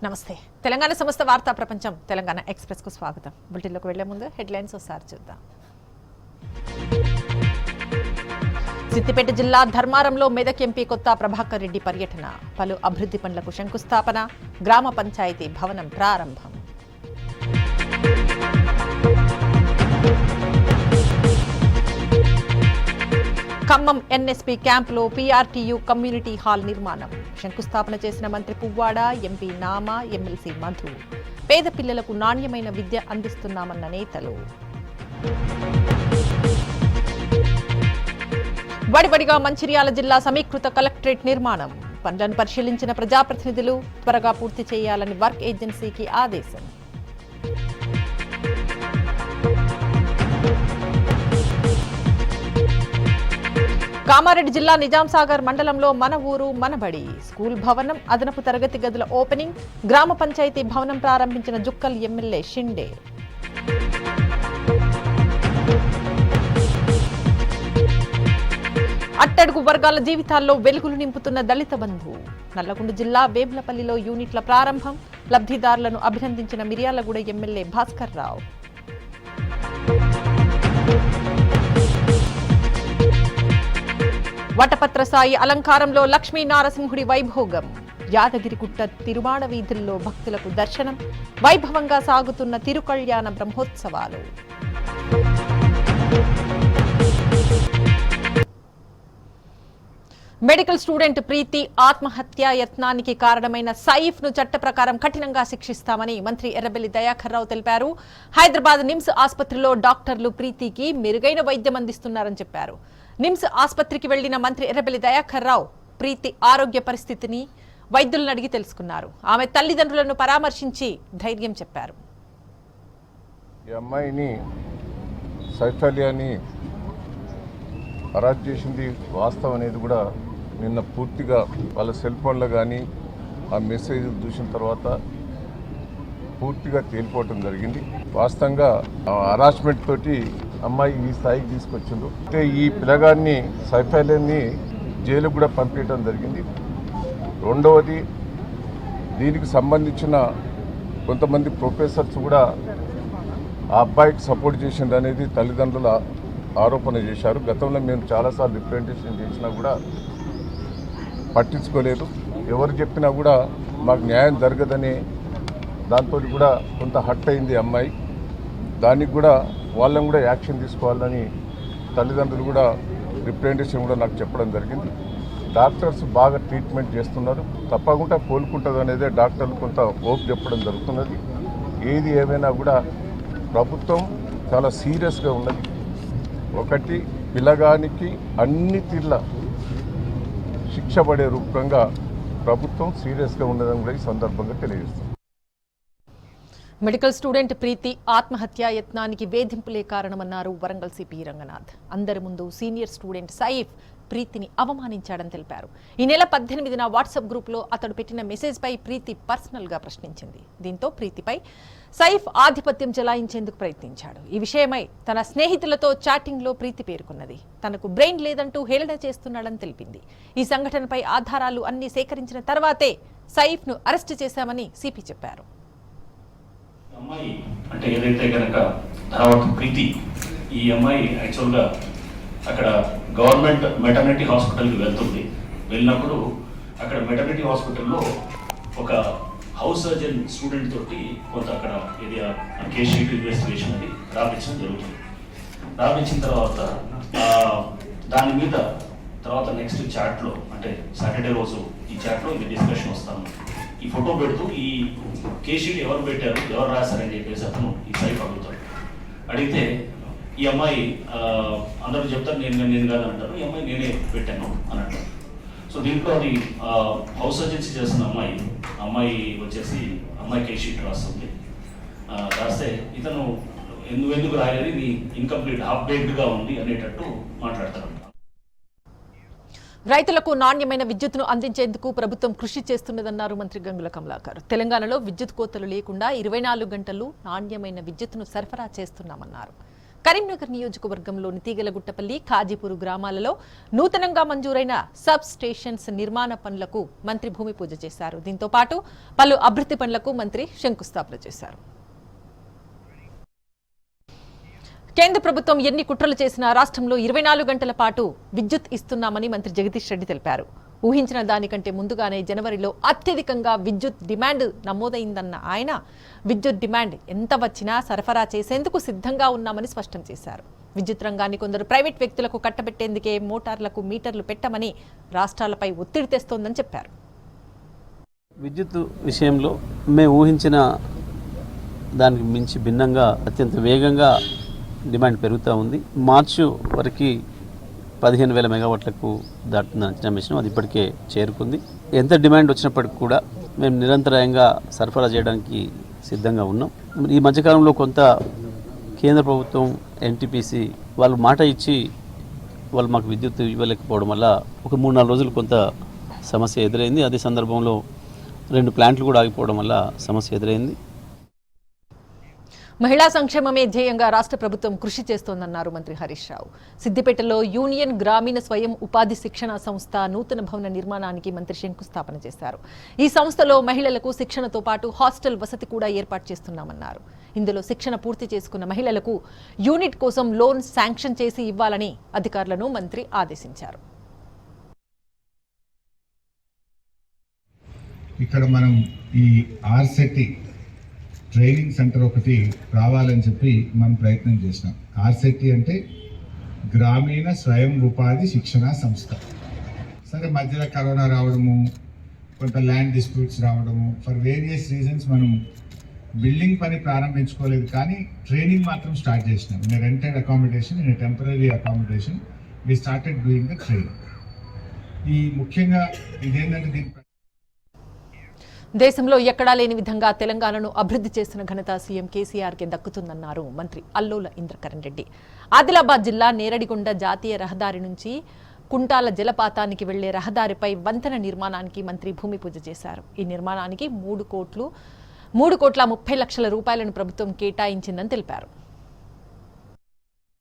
నమస్తే తెలంగాణ సమస్త వార్తా ప్రపంచం తెలంగాణ ఎక్స్‌ప్రెస్ కు స్వాగతం. బులెటిన్లోకి వెళ్లే ముందు హెడ్లైన్స్ ఒకసారి చూద్దాం. సిద్దిపేట జిల్లా ధర్మారంలో మెదక్ ఎంపీ కొత్త ప్రభాకర్ రెడ్డి పర్యటన, పలు అభివృద్ధి పనులకు శంకుస్థాపన, గ్రామ పంచాయతీ భవనం ప్రారంభం. ఖమ్మం ఎన్ఎస్పీ క్యాంపులో పీఆర్టీయూ కమ్యూనిటీ హాల్ నిర్మాణం, శంకుస్థాపన చేసిన మంత్రి పువ్వాడ, ఎంపీ నామా, ఎమ్మెల్సీ మధు. పేద పిల్లలకు నాణ్యమైన విద్య అందిస్తున్నామన్న నేతలు. వడివడిగా మంచిర్యాల జిల్లా సమీకృత కలెక్టరేట్ నిర్మాణం, పనులను పరిశీలించిన ప్రజాప్రతినిధులు త్వరగా పూర్తి చేయాలని వర్క్ ఏజెన్సీకి ఆదేశం. కామారెడ్డి జిల్లా నిజాంసాగర్ మండలంలో మన ఊరు మనబడి స్కూల్ భవనం, అదనపు తరగతి గదుల ఓపెనింగ్, గ్రామ పంచాయతీ భవనం ప్రారంభించిన జుక్కల్ ఎమ్మెల్యే షిండే. అట్టడుగు వర్గాల జీవితాల్లో వెలుగులు నింపుతున్న దళిత బంధు, నల్లగొండ జిల్లా వేములపల్లిలో యూనిట్ల ప్రారంభం, లబ్ధిదారులను అభినందించిన మిర్యాలగూడ ఎమ్మెల్యే భాస్కర్ రావు. వటపత్ర సాయి అలంకారంలో లక్ష్మీ నారసింహుడి వైభోగం, యాదగిరిగుట్ట తిరుమాడ వీధుల్లో భక్తులకు దర్శనం, వైభవంగా సాగుతున్న తిరుకళ్యాణ బ్రహ్మోత్సవాలు. మెడికల్ స్టూడెంట్ ప్రీతి ఆత్మహత్యా యత్నానికి కారణమైన సైఫ్ ను చట్ట ప్రకారం కఠినంగా శిక్షిస్తామని మంత్రి ఎర్రబెల్లి దయాకర్ రావు తెలిపారు. హైదరాబాద్ నిమ్స్ ఆసుపత్రిలో డాక్టర్లు ప్రీతికి మెరుగైన వైద్యం అందిస్తున్నారని చెప్పారు. నిమ్స్ ఆసుపత్రికి వెళ్లిన మంత్రి ఎర్రబెల్లి దయాకర్ రావు ప్రీతి ఆరోగ్య పరిస్థితిని వైద్యులను అడిగి తెలుసుకున్నారు. ఆమె తల్లిదండ్రులను పరామర్శించి ధైర్యం చెప్పారు. ఈ అమ్మాయిని సైఫాలియాని అరెస్ట్ చేసింది వాస్తవం అనేది కూడా నిన్న పూర్తిగా వాళ్ళ సెల్ ఫోన్లో కానీ ఆ మెసేజ్ చూసిన తర్వాత పూర్తిగా తేలిపోవటం జరిగింది. వాస్తవంగా హరాస్మెంట్ తోటి అమ్మాయి ఈ స్థాయికి తీసుకొచ్చిండ్రు. అయితే ఈ పిల్లగాన్ని సైఫాలియాన్ని జైలుకు కూడా పంపించడం జరిగింది. రెండవది, దీనికి సంబంధించిన కొంతమంది ప్రొఫెసర్స్ కూడా ఆ అబ్బాయికి సపోర్ట్ చేసిండ్రు అనేది తల్లిదండ్రుల ఆరోపణ చేశారు. గతంలో మేము చాలాసార్లు రిప్రజెంటేషన్ చేసినా కూడా పట్టించుకోలేదు. ఎవరు చెప్పినా కూడా మాకు న్యాయం జరగదని దాంతో కూడా కొంత హర్ట్ అయింది అమ్మాయి. దానికి కూడా వాళ్ళని కూడా యాక్షన్ తీసుకోవాలని తల్లిదండ్రులు కూడా రిప్రజెంటేషన్ కూడా నాకు చెప్పడం జరిగింది. డాక్టర్స్ బాగా ట్రీట్మెంట్ చేస్తున్నారు, తప్పకుండా కోలుకుంటుంది అనేదే డాక్టర్లు కొంత హోప్ చెప్పడం జరుగుతున్నది. ఏది ఏమైనా కూడా ప్రభుత్వం చాలా సీరియస్గా ఉన్నది. ఒకటి, పిల్లగానికి అన్ని తీర్ల శిక్ష పడే రూపంగా ప్రభుత్వం సీరియస్గా ఉన్నదని కూడా ఈ సందర్భంగా తెలియజేస్తుంది. మెడికల్ స్టూడెంట్ ప్రీతి ఆత్మహత్యా యత్నానికి వేధింపులే కారణమన్నారు వరంగల్ సిపి రంగనాథ్. అందరి ముందు సీనియర్ స్టూడెంట్ సైఫ్ ప్రీతిని అవమానించాడని తెలిపారు. ఈ నెల 18న వాట్సాప్ గ్రూప్లో అతడు పెట్టిన మెసేజ్పై ప్రీతి పర్సనల్గా ప్రశ్నించింది. దీంతో ప్రీతిపై సైఫ్ ఆధిపత్యం చెలాయించేందుకు ప్రయత్నించాడు. ఈ విషయమై తన స్నేహితులతో చాటింగ్లో ప్రీతి పేర్కొన్నది. తనకు బ్రెయిన్ లేదంటూ హేళన చేస్తున్నాడని తెలిపింది. ఈ సంఘటనపై ఆధారాలు అన్ని సేకరించిన తర్వాతే సైఫ్ను అరెస్టు చేశామని సిపి చెప్పారు. అమ్మాయి అంటే ఏదైతే కనుక తర్వాత ప్రీతి, ఈ అమ్మాయి యాక్చువల్గా అక్కడ గవర్నమెంట్ మెటర్నిటీ హాస్పిటల్కి వెళ్తుంది. వెళ్ళినప్పుడు అక్కడ మెటర్నిటీ హాస్పిటల్లో ఒక హౌస్ సర్జన్ స్టూడెంట్ తోటి కొంత అక్కడ ఇది కేస్ షీట్ ఇన్వెస్టిగేషన్ అది రాపించడం జరుగుతుంది. రాపించిన తర్వాత దాని మీద తర్వాత నెక్స్ట్ చాట్లో అంటే సాటర్డే రోజు ఈ చాట్లో ఇది డిస్కషన్ వస్తాను. ఈ ఫోటో పెడుతూ ఈ కేస్ షీట్ ఎవరు పెట్టారు, ఎవరు రాశారని చెప్పేసి అతను ఈ సైఫ్ అడుగుతాడు. అడిగితే ఈ అమ్మాయి అందరూ చెప్తారు నేను కాదు అంటారు. ఈ అమ్మాయి నేనే పెట్టాను అని అంటారు. సో దీంట్లో అది హౌస్ సర్జన్సీ చేస్తున్న అమ్మాయి వచ్చేసి అమ్మాయి కేస్ షీట్ రాస్తుంది. రాస్తే ఇతను ఎందుకు రాయలేదు, ఇది ఇన్కంప్లీట్ హాఫ్ బేక్డ్గా ఉంది అనేటట్టు మాట్లాడతారు. రైతులకు నాణ్యమైన విద్యుత్తును అందించేందుకు ప్రభుత్వం కృషి చేస్తున్నదన్నారు మంత్రి గంగుల కమలాకర్. తెలంగాణలో విద్యుత్ కోతలు లేకుండా 24 గంటలు నాణ్యమైన విద్యుత్తును సరఫరా చేస్తున్నామన్నారు. కరీంనగర్ నియోజకవర్గంలోని తీగలగుట్టపల్లి, ఖాజీపూర్ గ్రామాలలో నూతనంగా మంజూరైన సబ్ స్టేషన్స్ నిర్మాణ పనులకు మంత్రి భూమి పూజ చేశారు. దీంతో పాటు పలు అభివృద్ధి పనులకు మంత్రి శంకుస్థాపన చేశారు. కేంద్ర ప్రభుత్వం ఎన్ని కుట్రలు చేసినా రాష్ట్రంలో 24 గంటల పాటు విద్యుత్ ఇస్తున్నామని మంత్రి జగదీష్ రెడ్డి తెలిపారు. ఊహించిన దానికంటే ముందుగానే జనవరిలో అత్యధికంగా విద్యుత్ డిమాండ్ నమోదైందన్న ఆయన విద్యుత్ డిమాండ్ ఎంత వచ్చినా సరఫరా చేసేందుకు సిద్ధంగా ఉన్నామని స్పష్టం చేశారు. విద్యుత్ రంగాన్ని కొందరు ప్రైవేట్ వ్యక్తులకు కట్టబెట్టేందుకే మోటార్లకు మీటర్లు పెట్టమని రాష్ట్రాలపై ఒత్తిడి తెస్తోందని చెప్పారు. విద్యుత్ విషయంలో మేము ఊహించిన దానికి మించి భిన్నంగా అత్యంత వేగంగా డిమాండ్ పెరుగుతూ ఉంది. మార్చి వరకు 15,000 మెగావాట్లకు దాటుతుందని అంచనా వేసినాం. అది ఇప్పటికే చేరుకుంది. ఎంత డిమాండ్ వచ్చినప్పటికీ కూడా మేము నిరంతరాయంగా సరఫరా చేయడానికి సిద్ధంగా ఉన్నాం. ఈ మధ్యకాలంలో కొంత కేంద్ర ప్రభుత్వం ఎన్టీపీసీ వాళ్ళు మాట ఇచ్చి వాళ్ళు మాకు విద్యుత్ ఇవ్వలేకపోవడం వల్ల ఒక 3-4 రోజులు కొంత సమస్య ఎదురైంది. అదే సందర్భంలో 2 ప్లాంట్లు కూడా ఆగిపోవడం వల్ల సమస్య ఎదురైంది. మహిళా సంక్షేమమే ధ్యేయంగా రాష్ట్ర ప్రభుత్వం కృషి చేస్తోందన్నారు మంత్రి హరీష్ రావు. సిద్దిపేటలో యూనియన్ గ్రామీణ స్వయం ఉపాధి శిక్షణ సంస్థ నూతన భవన నిర్మాణానికి మంత్రి శంకుస్థాపన చేశారు. ఈ సంస్థలో మహిళలకు శిక్షణతో పాటు హాస్టల్ వసతి కూడా ఏర్పాటు చేస్తున్నామన్నారు. ఇందులో శిక్షణ పూర్తి చేసుకున్న మహిళలకు యూనిట్ కోసం లోన్ శాంక్షన్ చేసి ఇవ్వాలని అధికారులను మంత్రి ఆదేశించారు. ఇక్కడ మనం ఈ ఆర్సెటి ట్రైనింగ్ సెంటర్ ఒకటి రావాలని చెప్పి మనం ప్రయత్నం చేసినాం. ఆర్సెటి అంటే గ్రామీణ స్వయం ఉపాధి శిక్షణ సంస్థ. సరే, మధ్యలో కరోనా రావడము, కొంత ల్యాండ్ డిస్ప్యూట్స్ రావడము, ఫర్ వేరియస్ రీజన్స్ మనం బిల్డింగ్ పని ప్రారంభించుకోలేదు, కానీ ట్రైనింగ్ మాత్రం స్టార్ట్ చేసినాం. In rented accommodation, in temporary accommodation we started doing the training. ఈ ముఖ్యంగా ఇదేంటంటే దీని దేశంలో ఎక్కడా లేని విధంగా తెలంగాణను అభివృద్ధి చేసిన ఘనత సీఎం కేసీఆర్కి దక్కుతుందన్నారు మంత్రి అల్లోల ఇంద్రకరణ్ రెడ్డి. ఆదిలాబాద్ జిల్లా నేరడిగొండ జాతీయ రహదారి నుంచి కుంటాల జలపాతానికి వెళ్లే రహదారిపై వంతెన నిర్మాణానికి మంత్రి భూమి పూజ చేశారు. ఈ నిర్మాణానికి 3,30,00,000 రూపాయలను ప్రభుత్వం కేటాయించిందని తెలిపారు.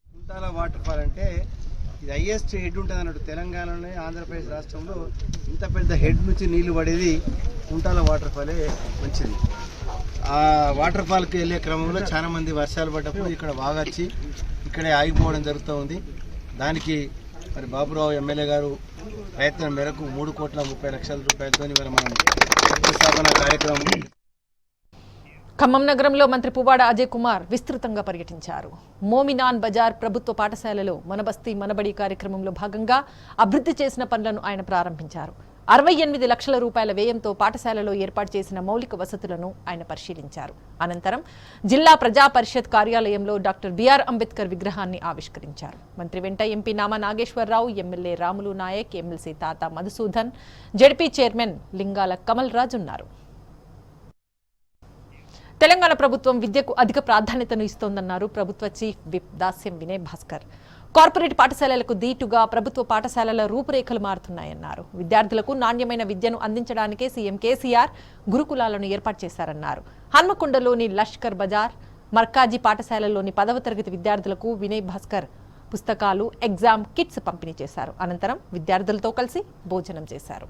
కుంటాల వాటర్ ఫాల్ అంటే ఇది హైయెస్ట్ హెడ్ ఉంటుంది అన్నట్టు. తెలంగాణలోనే ఆంధ్రప్రదేశ్ రాష్ట్రంలో ఇంత పెద్ద హెడ్ నుంచి నీళ్లు పడేది కుంటాల వాటర్ ఫాలే మంచిది. ఆ వాటర్ ఫాల్కి వెళ్ళే క్రమంలో చాలా మంది వర్షాలు పడ్డప్పుడు ఇక్కడ వాగొచ్చి ఇక్కడే ఆగిపోవడం జరుగుతూ ఉంది. దానికి మరి బాబురావు ఎమ్మెల్యే గారు ప్రయత్నం మేరకు 3,30,00,000 రూపాయలతో మనం శంకుస్థాపన కార్యక్రమం. ఖమ్మం నగరంలో మంత్రి పువ్వాడ అజయ్ కుమార్ విస్తృతంగా పర్యటించారు. మోమినాన్ బజార్ ప్రభుత్వ పాఠశాలలో మనబస్తీ మనబడి కార్యక్రమంలో భాగంగా అభివృద్ధి చేసిన పనులను ఆయన ప్రారంభించారు. 68 లక్షల రూపాయల వ్యయంతో పాఠశాలలో ఏర్పాటు చేసిన మౌలిక వసతులను ఆయన పరిశీలించారు. అనంతరం జిల్లా ప్రజా పరిషత్ కార్యాలయంలో డాక్టర్ బిఆర్ అంబేద్కర్ విగ్రహాన్ని ఆవిష్కరించారు. మంత్రి వెంట MP Nama Nageswararao, MLA Ramulu Naik, MLC Tata Madhusudan, ZP chairman Lingala Kamal Raj ఉన్నారు. తెలంగాణ ప్రభుత్వం విద్యకు అధిక ప్రాధాన్యతను ఇస్తోందన్నారు ప్రభుత్వ chief whip Dasyam Vinay Bhaskar. Corporate పాఠశాలలకు దీటుగా ప్రభుత్వ పాఠశాలల రూపురేఖలు మారుతున్నాయన్నారు. విద్యార్థులకు నాణ్యమైన విద్యను అందించడానికే సీఎం కేసీఆర్ గురుకులాలను ఏర్పాటు చేశారన్నారు. హన్మకొండలోని లష్కర్ బజార్ మర్కాజీ పాఠశాలలోని 10వ తరగతి విద్యార్థులకు వినయ్ భాస్కర్ పుస్తకాలు, ఎగ్జామ్ కిట్స్ పంపిణీ చేశారు. అనంతరం విద్యార్థులతో కలిసి భోజనం చేశారు.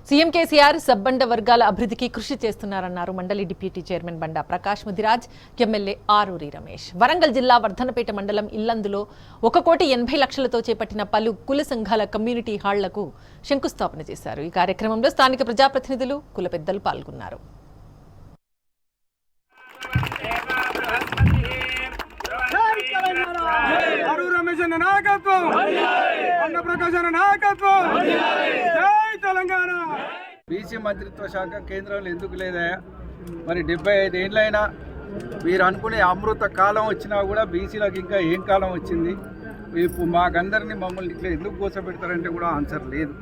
సీఎం కేసీఆర్ సబ్బండ వర్గాల అభివృద్ధికి కృషి చేస్తున్నారన్నారు మండలి డిప్యూటీ చైర్మన్ బండా ప్రకాష్ ముదిరాజ్, ఎమ్మెల్యే ఆరూరి రమేష్. వరంగల్ జిల్లా వర్ధనపేట మండలం ఇల్లందులో 1,80,00,000తో చేపట్టిన పలు కుల సంఘాల కమ్యూనిటీ హాళ్లకు శంకుస్థాపన చేశారు. ఈ కార్యక్రమంలో స్థానిక ప్రజాప్రతినిధులు, కుల పెద్దలు పాల్గొన్నారు. బీసీ మంత్రిత్వ శాఖ కేంద్రంలో ఎందుకు లేదా? మరి 75 ఏళ్ళైనా మీరు అనుకునే అమృత కాలం వచ్చినా కూడా బీసీలకు ఇంకా ఏం కాలం వచ్చింది? ఇప్పుడు మాకందరినీ మమ్మల్ని ఇట్లా ఎందుకు కూర్చోబెడతారంటే కూడా ఆన్సర్ లేదు.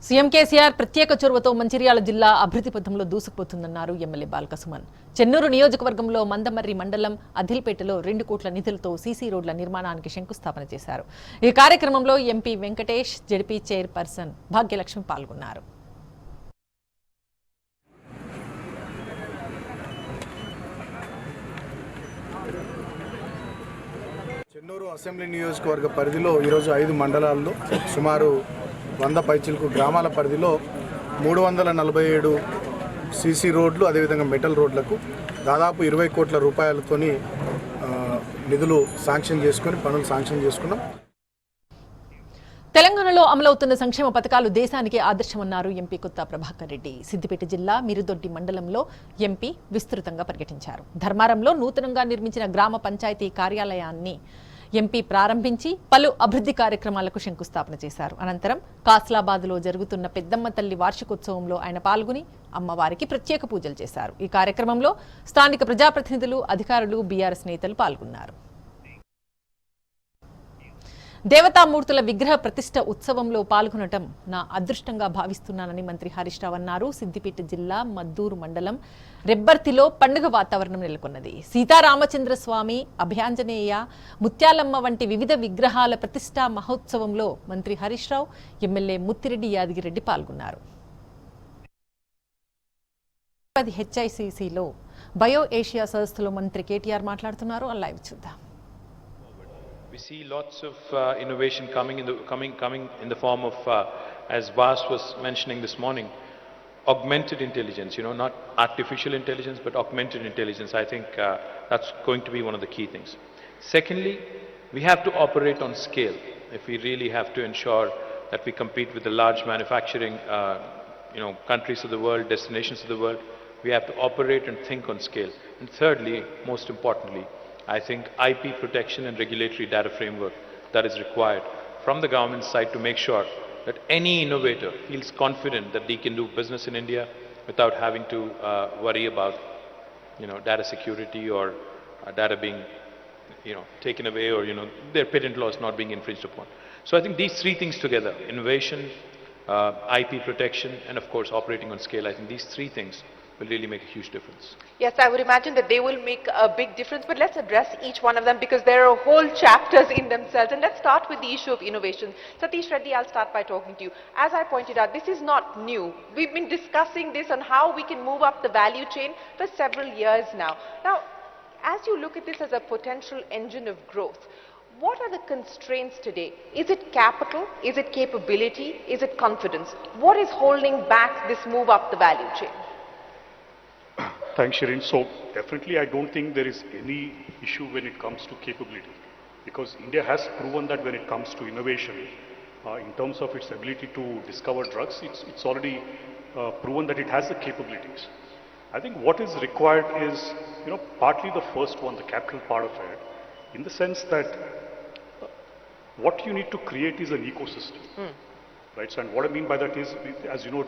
సీఎం కేసీఆర్ ప్రత్యేక చొరవతో మంచిర్యాల జిల్లా అభివృద్ధి పథంలో దూసుకుపోతుందన్నారు ఎమ్మెల్యే బాల్కసుమన్. చెన్నూరు నియోజకవర్గంలో మందమర్రి మండలం అదిల్పేటలో 2 కోట్ల నిధులతో సీసీ రోడ్ల నిర్మాణానికి శంకుస్థాపన చేశారు. ఈ కార్యక్రమంలో MP Venkatesh, ZP chairperson Bhagyalakshmi పాల్గొన్నారు. చెన్నూరు అసెంబ్లీ నియోజకవర్గ పరిధిలో ఈరోజు 5 మండలాల్లో సుమారు 100 పైచిలకు గ్రామాల పరిధిలో 347 సీసీ రోడ్లు, అదేవిధంగా మెటల్ రోడ్లకు దాదాపు 20 కోట్ల రూపాయలతోని నిధులు శాంక్షన్ చేసుకుని పనులు శాంక్షన్ చేసుకున్నాం. తెలంగాణలో అమలవుతున్న సంక్షేమ పథకాలు దేశానికి ఆదర్శమన్నారు ఎంపీ కొత్త ప్రభాకర్ రెడ్డి. సిద్దిపేట జిల్లా మిరుదొడ్డి మండలంలో ఎంపీ విస్తృతంగా పర్యటించారు. ధర్మారంలో నూతనంగా నిర్మించిన గ్రామ పంచాయతీ కార్యాలయాన్ని ఎంపీ ప్రారంభించి పలు అభివృద్ధి కార్యక్రమాలకు శంకుస్థాపన చేశారు. అనంతరం కాస్లాబాద్లో జరుగుతున్న పెద్దమ్మ తల్లి వార్షికోత్సవంలో ఆయన పాల్గొని అమ్మవారికి ప్రత్యేక పూజలు చేశారు. ఈ కార్యక్రమంలో స్థానిక ప్రజాప్రతినిధులు, అధికారులు, బీఆర్ఎస్ నేతలు పాల్గొన్నారు. దేవతామూర్తుల విగ్రహ ప్రతిష్ఠ ఉత్సవంలో పాల్గొనడం నా అదృష్టంగా భావిస్తున్నానని మంత్రి హరీష్ రావు అన్నారు. సిద్దిపేట జిల్లా మద్దూరు మండలం రెబ్బర్తిలో పండుగ వాతావరణం నెలకొన్నది. సీతారామచంద్ర స్వామి, అభయాంజనేయ, ముత్యాలమ్మ వంటి వివిధ విగ్రహాల ప్రతిష్ఠా మహోత్సవంలో మంత్రి హరీష్ రావు, ఎమ్మెల్యే ముత్తిరెడ్డి యాదగిరెడ్డి పాల్గొన్నారు. హెచ్ఐసిసిలో బయో ఏషియా సదస్సులో మంత్రి కేటీఆర్ మాట్లాడుతున్నారు. ఆ లైవ్ చూద్దాం. We see lots of innovation coming in the form of, as Vas was mentioning this morning, augmented intelligence. Not artificial intelligence, but augmented intelligence. I think that's going to be one of the key things. Secondly, we have to operate on scale. If we really have to ensure that we compete with the large manufacturing, countries of the world, destinations of the world, we have to operate and think on scale. And thirdly, most importantly, I think IP protection and regulatory data framework that is required from the government side to make sure that any innovator feels confident that they can do business in India without having to worry about data security or data being taken away, or their patent laws not being infringed upon. So I think these 3 things together, innovation, IP protection, and of course operating on scale, I think these 3 things will really make a huge difference. Yes, I would imagine that they will make a big difference, but let's address each one of them because there are whole chapters in themselves. And let's start with the issue of innovation. Satish Reddy, I'll start by talking to you. As I pointed out, this is not new. We've been discussing this on how we can move up the value chain for several years now. Now, as you look at this as a potential engine of growth, what are the constraints today? Is it capital? Is it capability? Is it confidence? What is holding back this move up the value chain? Thanks, Shireen. So definitely I don't think there is any issue when it comes to capability, because India has proven that when it comes to innovation, in terms of its ability to discover drugs, it's already proven that it has the capabilities. I think what is required is, partly the first one, the capital part of it, in the sense that what you need to create is an ecosystem, right? So, and what I mean by that is, as you know,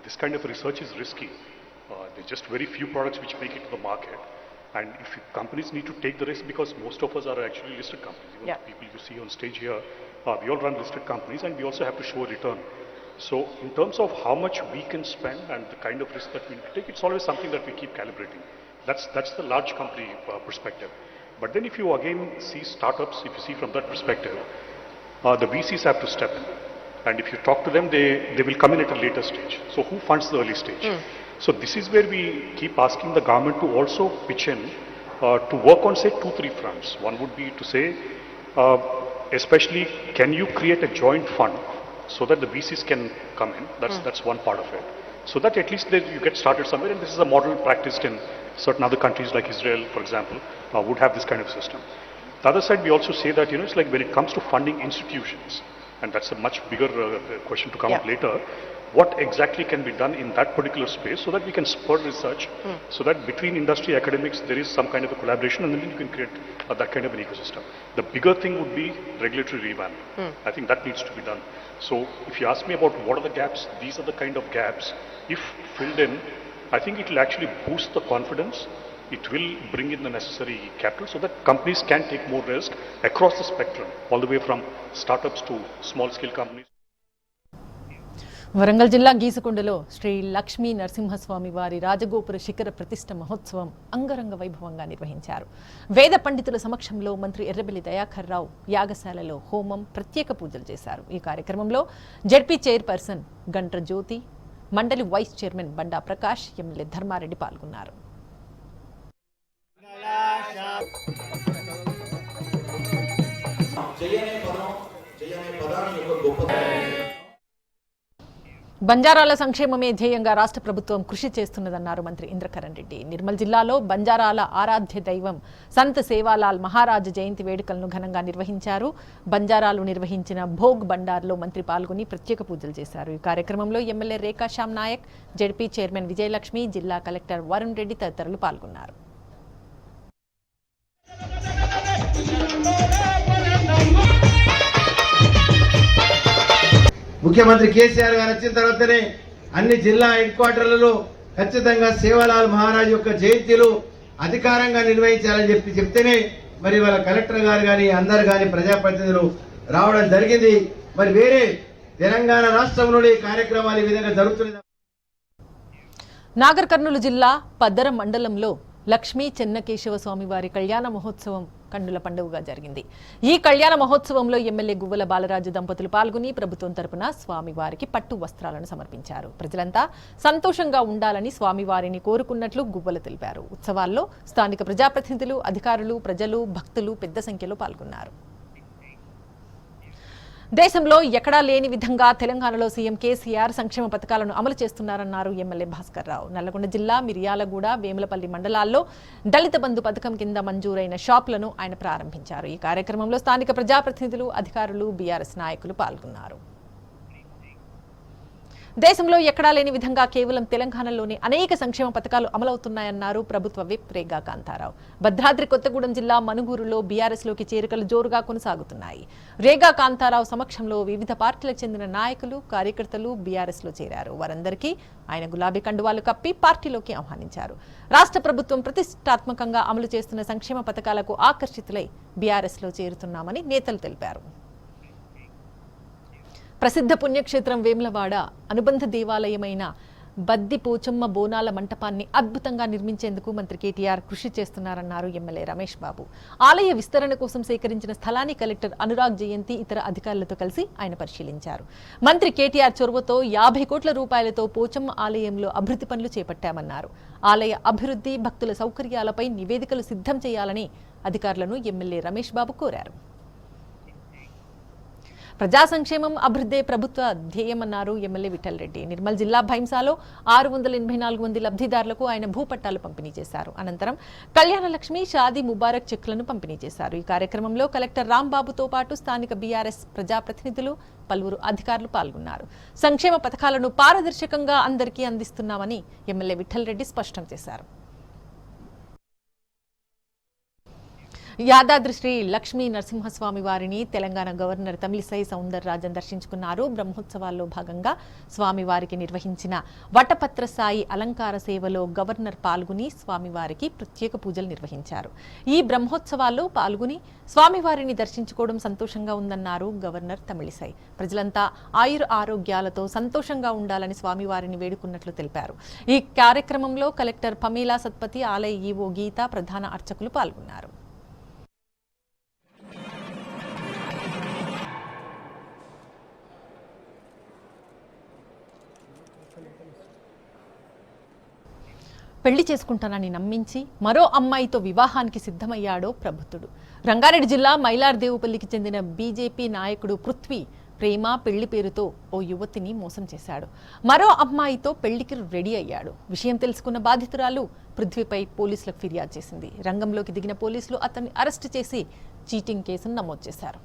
this kind of research is risky. There's just very few products which make it to the market, and if companies need to take the risk, because most of us are actually listed companies. Even the people you see on stage here, we all run listed companies, and we also have to show a return. So in terms of how much we can spend and the kind of risk that we need to take, it's always something that we keep calibrating. That's the large company perspective. But then if you again see startups, if you see from that perspective, the VCs have to step in, and if you talk to them, they will come in at a later stage. So who funds the early stage? So this is where we keep asking the government to also pitch in to work on, say, 2-3 fronts. One would be to say, especially, can you create a joint fund so that the VCs can come in? That's one part of it. So that at least you get started somewhere, and this is a model practiced in certain other countries like Israel, for example, would have this kind of system. The other side, we also say that, it's like when it comes to funding institutions, and that's a much bigger question to come up later, what exactly can be done in that particular space so that we can spur research, so that between industry, academics, there is some kind of a collaboration, and then you can create that kind of an ecosystem. The bigger thing would be regulatory revamp. I think that needs to be done. So if you ask me about what are the gaps, these are the kind of gaps. If filled in, I think it will actually boost the confidence. It will bring in the necessary capital so that companies can take more risk across the spectrum, all the way from startups to small scale companies. Warangal జిల్లా గీసుకొండలో శ్రీ లక్ష్మీ నరసింహస్వామి వారి రాజగోపుర శిఖర ప్రతిష్ఠ మహోత్సవం అంగరంగ వైభవంగా నిర్వహించారు. వేద పండితుల సమక్షంలో మంత్రి ఎర్రబెల్లి దయాకర్ రావు యాగశాలలో హోమం, ప్రత్యేక పూజలు చేశారు. ఈ కార్యక్రమంలో జెడ్పీ చైర్పర్సన్ గంట్ర జ్యోతి, మండలి వైస్ చైర్మన్ బండా ప్రకాష్, ఎమ్మెల్యే ధర్మారెడ్డి పాల్గొన్నారు. బంజారాల సంక్షేమమే ధ్యేయంగా రాష్ట్ర ప్రభుత్వం కృషి చేస్తున్నదన్నారు మంత్రి ఇంద్రకరణ్ రెడ్డి. నిర్మల్ జిల్లాలో బంజారాల ఆరాధ్య దైవం సంత్ సేవాలాల్ మహారాజ్ జయంతి వేడుకలను ఘనంగా నిర్వహించారు. బంజారాలు నిర్వహించిన భోగ్ బండార్లో మంత్రి పాల్గొని ప్రత్యేక పూజలు చేశారు. ఈ కార్యక్రమంలో ఎమ్మెల్యే రేఖా శ్యామ్ నాయక్, జెడ్పీ చైర్మన్ విజయలక్ష్మి, జిల్లా కలెక్టర్ వరుణ్ రెడ్డి తదితరులు పాల్గొన్నారు. ముఖ్యమంత్రి కేసీఆర్ గారు వచ్చిన తర్వాతనే అన్ని జిల్లా హెడ్ క్వార్టర్లలో ఖచ్చితంగా సేవాలాల్ మహారాజ్ యొక్క జయంతిలు అధికారంగా నిర్వహించాలని చెప్తేనే మరి వాళ్ళ కలెక్టర్ గారు కానీ అందరు కానీ ప్రజాప్రతినిధులు రావడం జరిగింది. మరి వేరే తెలంగాణ రాష్ట్రంలో ఈ కార్యక్రమాలు ఈ విధంగా జరుగుతున్నాయి. నాగర్ కర్నూలు జిల్లా పద్దర మండలంలో లక్ష్మీ చెన్నకేశవ స్వామి వారి కళ్యాణ మహోత్సవం కన్నుల పండుగగా జరిగింది. ఈ కళ్యాణ మహోత్సవంలో ఎమ్మెల్యే గువ్వల బాలరాజు దంపతులు పాల్గొని ప్రభుత్వం తరపున స్వామివారికి పట్టు వస్త్రాలను సమర్పించారు. ప్రజలంతా సంతోషంగా ఉండాలని స్వామివారిని కోరుకున్నట్లు గువ్వల తెలిపారు. ఉత్సవాల్లో స్థానిక ప్రజాప్రతినిధులు, అధికారులు, ప్రజలు, భక్తులు పెద్ద సంఖ్యలో పాల్గొన్నారు. దేశంలో ఎక్కడా లేని విధంగా తెలంగాణలో సీఎం కేసీఆర్ సంక్షేమ పథకాలను అమలు చేస్తున్నారన్నారు ఎమ్మెల్యే భాస్కర్ రావు. నల్లగొండ జిల్లా మిర్యాలగూడ, వేములపల్లి మండలాల్లో దళిత బంధు పథకం కింద మంజూరైన షాపులను ఆయన ప్రారంభించారు. ఈ కార్యక్రమంలో స్థానిక ప్రజాప్రతినిధులు, అధికారులు, బీఆర్ఎస్ నాయకులు పాల్గొన్నారు. దేశంలో ఎక్కడా లేని విధంగా కేవలం తెలంగాణలోని అనేక సంక్షేమ పథకాలు అమలవుతున్నాయన్నారు ప్రభుత్వ విప్ రేగా కాంతారావు. భద్రాద్రి కొత్తగూడెం జిల్లా మనుగూరులో బీఆర్ఎస్లోకి చేరికలు జోరుగా కొనసాగుతున్నాయి. రేగా కాంతారావు సమక్షంలో వివిధ పార్టీలకు చెందిన నాయకులు, కార్యకర్తలు బీఆర్ఎస్లో చేరారు. వారందరికీ ఆయన గులాబీ కండువాలు కప్పి పార్టీలోకి ఆహ్వానించారు. రాష్ట్ర ప్రభుత్వం ప్రతిష్టాత్మకంగా అమలు చేస్తున్న సంక్షేమ పథకాలకు ఆకర్షితులై బీఆర్ఎస్లో చేరుతున్నామని నేతలు తెలిపారు. ప్రసిద్ధ పుణ్యక్షేత్రం వేములవాడ అనుబంధ దేవాలయమైన బద్ది పోచమ్మ బోనాల మంటపాన్ని అద్భుతంగా నిర్మించేందుకు మంత్రి కేటీఆర్ కృషి చేస్తున్నారన్నారు ఎమ్మెల్యే రమేష్ బాబు. ఆలయ విస్తరణ కోసం సేకరించిన స్థలాన్ని కలెక్టర్ అనురాగ్ జయంతి ఇతర అధికారులతో కలిసి ఆయన పరిశీలించారు. మంత్రి కేటీఆర్ చొరవతో 50 కోట్ల రూపాయలతో పోచమ్మ ఆలయంలో అభివృద్ధి పనులు చేపట్టామన్నారు. ఆలయ అభివృద్ధి, భక్తుల సౌకర్యాలపై నివేదికలు సిద్ధం చేయాలని అధికారులను ఎమ్మెల్యే రమేష్ బాబు కోరారు. ప్రజా సంక్షేమం, అభివృద్ధే ప్రభుత్వ ధ్యేయమన్నారు ఎమ్మెల్యే విఠల్ రెడ్డి. నిర్మల్ జిల్లా భైంసాలో 684 మంది లబ్ధిదారులకు ఆయన భూపట్టాలు పంపిణీ చేశారు. అనంతరం కళ్యాణ లక్ష్మి, షాదీ ముబారక్ చెక్లను పంపిణీ చేశారు. ఈ కార్యక్రమంలో కలెక్టర్ రాంబాబుతో పాటు స్థానిక బీఆర్ఎస్ ప్రజాప్రతినిధులు, పలువురు అధికారులు పాల్గొన్నారు. సంక్షేమ పథకాలను పారదర్శకంగా అందరికీ అందిస్తున్నామని ఎమ్మెల్యే విఠల్ రెడ్డి స్పష్టం చేశారు. యాదాద్రి శ్రీ లక్ష్మీ నరసింహస్వామి వారిని తెలంగాణ గవర్నర్ తమిళిసై సౌందరరాజన్ దర్శించుకున్నారు. బ్రహ్మోత్సవాల్లో భాగంగా స్వామివారికి నిర్వహించిన వటపత్ర సాయి అలంకార సేవలో గవర్నర్ పాల్గొని స్వామివారికి ప్రత్యేక పూజలు నిర్వహించారు. ఈ బ్రహ్మోత్సవాల్లో పాల్గొని స్వామివారిని దర్శించుకోవడం సంతోషంగా ఉందన్నారు గవర్నర్ తమిళిసై. ప్రజలంతా ఆయుర ఆరోగ్యాలతో సంతోషంగా ఉండాలని స్వామివారిని వేడుకున్నట్లు తెలిపారు. ఈ కార్యక్రమంలో కలెక్టర్ పమేలా సత్పతి, ఆలయ ఈవో గీత, ప్రధాన అర్చకులు పాల్గొన్నారు. పెళ్లి చేసుకుంటానని నమ్మించి మరో అమ్మాయితో వివాహానికి సిద్ధమయ్యాడో ప్రబుద్ధుడు. రంగారెడ్డి జిల్లా మైలార్దేవుపల్లికి చెందిన బీజేపీ నాయకుడు పృథ్వీ ప్రేమ, పెళ్లి పేరుతో ఓ యువతిని మోసం చేశాడు. మరో అమ్మాయితో పెళ్లికి రెడీ అయ్యాడు. విషయం తెలుసుకున్న బాధితురాలు పృథ్వీపై పోలీసులకు ఫిర్యాదు చేసింది. రంగంలోకి దిగిన పోలీసులు అతన్ని అరెస్టు చేసి చీటింగ్ కేసును నమోదు చేశారు.